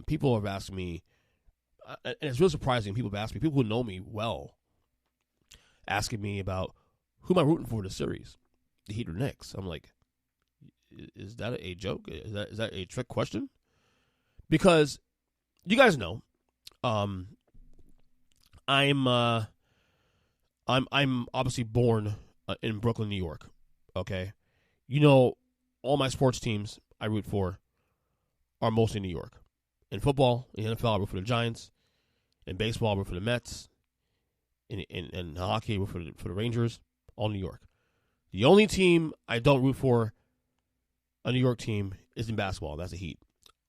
People have asked me, and it's really surprising. People have asked me, people who know me well, asking me about who am I rooting for in the series, the Heat or Knicks. I'm like, is that a joke? Is that a trick question? Because you guys know, I'm obviously born in Brooklyn, New York. Okay, you know, all my sports teams I root for are mostly New York. In football, in the NFL, I root for the Giants. In baseball, I root for the Mets. In hockey, I root for the Rangers. All New York. The only team I don't root for, a New York team, is in basketball. That's the Heat.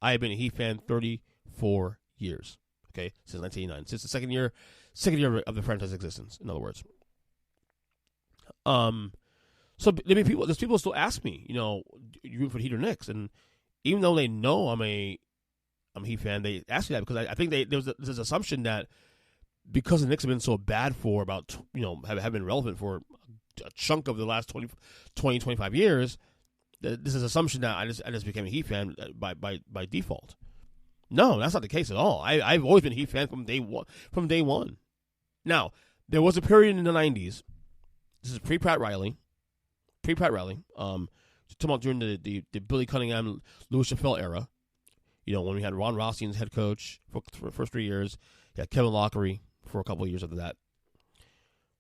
I have been a Heat fan 34 years. Okay, since 1989, since the second year of the franchise existence. In other words, so I mean, there's people still ask me, you root for the Heat or Knicks, and even though they know I'm a Heat fan, they ask me that because I think there's this assumption that because the Knicks have been so bad for about have been relevant for a chunk of the last 20, 25 years, this is assumption that I just became a Heat fan by default. No, that's not the case at all. I've always been a Heat fan from day one. Now, there was a period in the 90s. This is pre-Pat Riley. Talking about during the Billy Cunningham, Louis Chappelle era. When we had Ron Rothstein as head coach for the first 3 years. You had Kevin Lockery for a couple of years after that.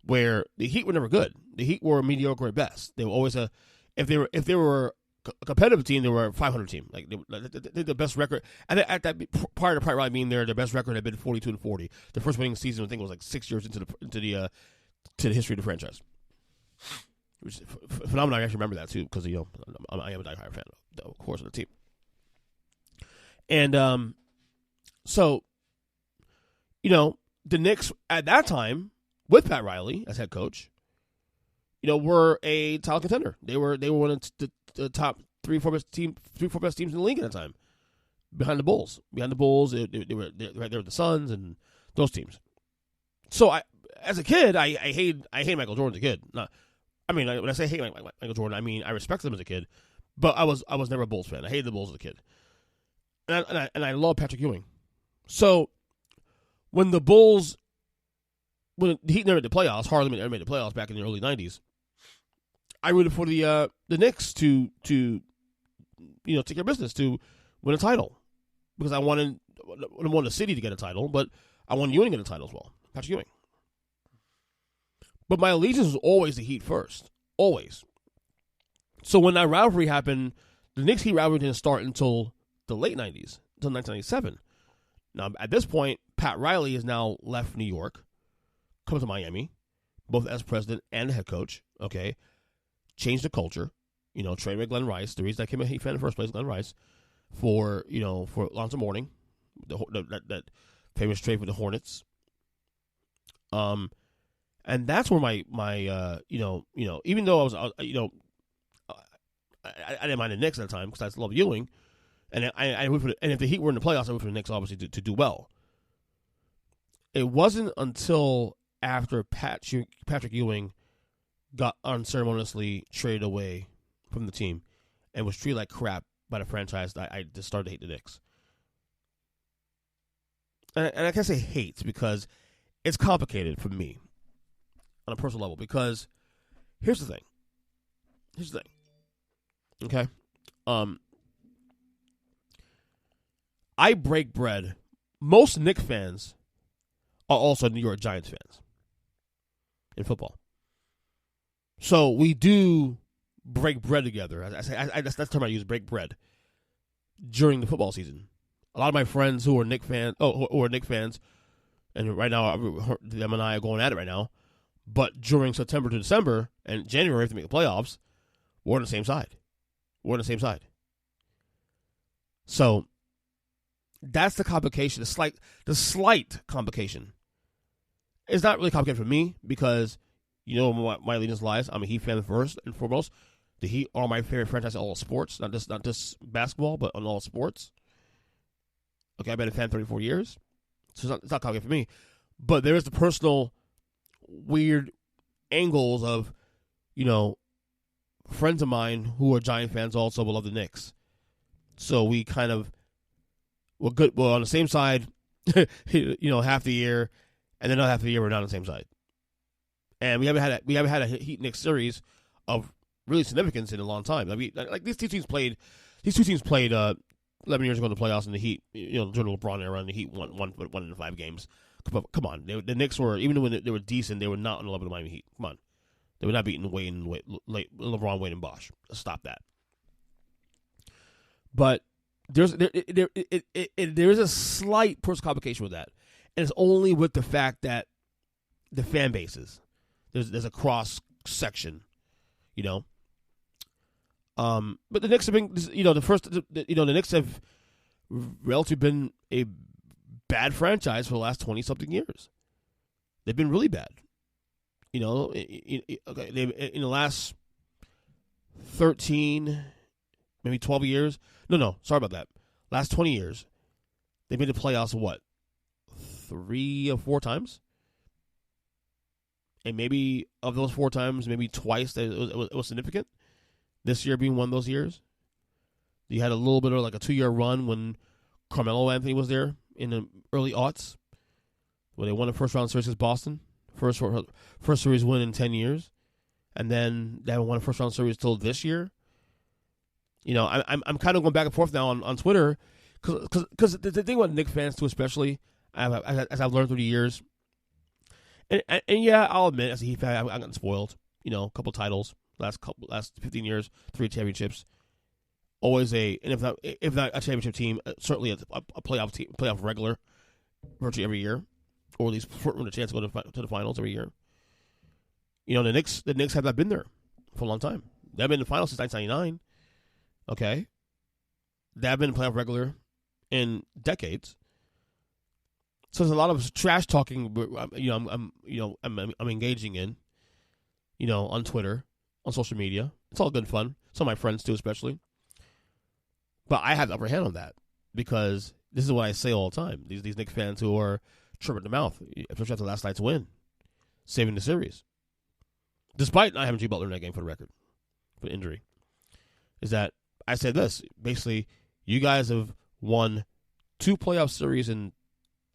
Where the Heat were never good. The Heat were mediocre at best. They were always if they were a competitive team, they were a 500 team. Like the best record at that prior to Pat Riley being there, their best record had been 42-40. The first winning season, I think, was like 6 years into the history of the franchise. Which is phenomenal. I actually remember that too because I am a diehard fan, of course, of the team. And so the Knicks at that time with Pat Riley as head coach, were a title contender. They were one of the top 3-4 best teams in the league at the time, behind the Bulls. They were the Suns and those teams. So as a kid, I hated Michael Jordan as a kid. When I say hate Michael Jordan, I mean I respected him as a kid, but I was never a Bulls fan. I hated the Bulls as a kid, and I love Patrick Ewing. So when the Heat never made the playoffs, Harlem never made the playoffs back in the early 90s, I rooted for the Knicks to take care of business, to win a title, because I wanted the city to get a title, but I wanted Ewing to get a title as well, Patrick Ewing. But my allegiance was always the Heat first, always. So when that rivalry happened, the Knicks-Heat rivalry didn't start until the late 90s, until 1997. Now, at this point, Pat Riley has now left New York, come to Miami, both as president and head coach, okay? Changed the culture, traded with Glenn Rice. The reason I became a Heat fan in the first place, Glenn Rice, for Alonzo Mourning, that famous trade with the Hornets. And that's where my even though I was I didn't mind the Knicks at the time because I love Ewing, and I root for and if the Heat were in the playoffs, I root for the Knicks obviously to do well. It wasn't until after Patrick Ewing got unceremoniously traded away from the team and was treated like crap by the franchise that I just started to hate the Knicks. And I can't say hate because it's complicated for me on a personal level, because here's the thing. Okay? I break bread. Most Knicks fans are also New York Giants fans in football. So we do break bread together. That's the term I use, break bread, during the football season. A lot of my friends who are Knicks fans, and right now them and I are going at it right now, but during September to December and January, if they make the playoffs, we're on the same side. So that's the complication. The slight complication. It's not really complicated for me because my allegiance lies. I'm a Heat fan first and foremost. The Heat are my favorite franchise in all sports, not just basketball, but on all sports. Okay, I've been a fan 34 years, so it's not complicated for me. But there is the personal weird angles of, friends of mine who are Giant fans also will love the Knicks. So we kind of Well, good. Well, on the same side, half the year, and then another half the year we're not on the same side. And we haven't had a Heat Knicks series of really significance in a long time. I mean, like these two teams played 11 years ago in the playoffs, and the Heat, during the LeBron era, and the Heat won in 5 games. Come on, the Knicks were, even when they were decent, they were not on the level of the Miami Heat. Come on, they were not beating LeBron, Wade, and Bosh. Let's stop that. But there is a slight personal complication with that, and it's only with the fact that the fan bases, there's a cross section, But the Knicks have been, the Knicks have relatively been a bad franchise for the last 20-something years. They've been really bad. In the last 13, maybe 12 years. No, sorry about that. Last 20 years, they've made the playoffs, 3 or 4 times? And maybe of those 4 times, maybe twice it was significant. This year being one of those years. You had a little bit of like a 2-year run when Carmelo Anthony was there in the early aughts, where they won the first round series against Boston. First series win in 10 years. And then they haven't won a first round series till this year. I'm kind of going back and forth now on Twitter, because the thing about Knicks fans too, especially, as I've learned through the years, and yeah, I'll admit, as a Heat fan, I've gotten spoiled. A couple titles, last 15 years, 3 championships. Always and if not a championship team, certainly a playoff team, playoff regular, virtually every year, or at least with a chance to go to the finals every year. The Knicks have not been there for a long time. They haven't been in the finals since 1999. Okay, they have been playoff regular in decades. So there's a lot of trash talking. I'm engaging in. On Twitter, on social media. It's all good and fun. Some of my friends too, especially. But I have the upper hand on that, because this is what I say all the time. These Knicks fans who are tripping the mouth, especially after last night's win, saving the series, despite not having G Butler in that game, for the record, for injury, is that I said this. Basically, you guys have won 2 playoff series in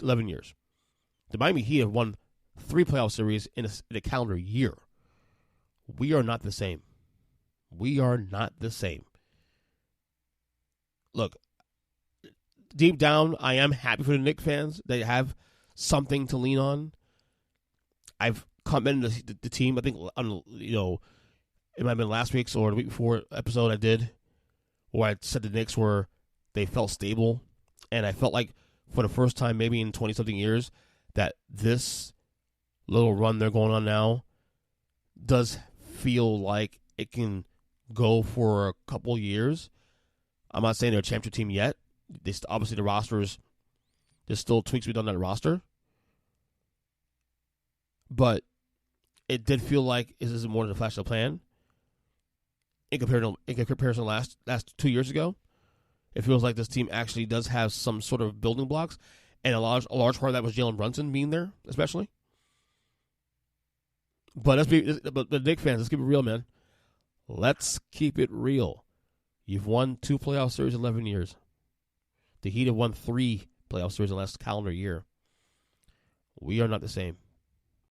11 years. The Miami Heat have won 3 playoff series in a calendar year. We are not the same. We are not the same. Look, deep down, I am happy for the Knicks fans. They have something to lean on. I've commented the team. I think it might have been last week's or the week before episode I did, where I said the Knicks they felt stable, and I felt like for the first time maybe in 20-something years that this little run they're going on now does feel like it can go for a couple years. I'm not saying they're a championship team yet. Obviously, the rosters, there's still tweaks to be done on the roster. But it did feel like this is more than a flash of a plan. In comparison to last 2 years ago, it feels like this team actually does have some sort of building blocks, and a large part of that was Jalen Brunson being there, especially. But the Knicks fans, let's keep it real, man. Let's keep it real. You've won 2 playoff series in 11 years. The Heat have won 3 playoff series in the last calendar year. We are not the same.